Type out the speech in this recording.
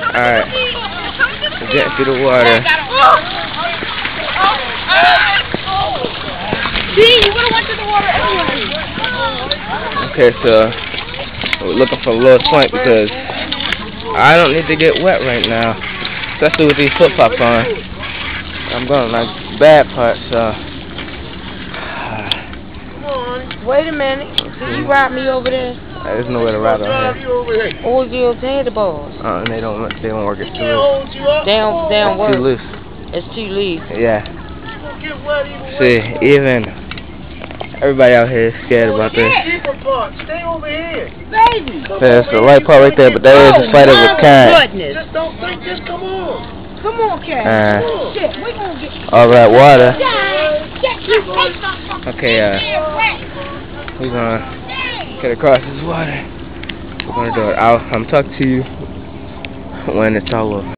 Alright. We're getting through the water. See, you would have went to the water anyway. Okay, so we're looking for a little swing because I don't need to get wet right now, especially with these flip-flops on. I'm going like bad parts, so. Wait a minute. Did you ride me over there? There's nowhere to ride on here. Or you the balls? They don't work. It's too loose. They don't work. Too loose. It's too loose. Yeah. See, even everybody out here is scared about this. Stay over here. Baby. There's the light part right there, but there is a fighter with Cat. Just don't think this. Come on. Come on, Cat. Shit, we gonna get all that water. Okay, we're gonna get across this water. We're gonna do it. I'm talking to you when it's all over.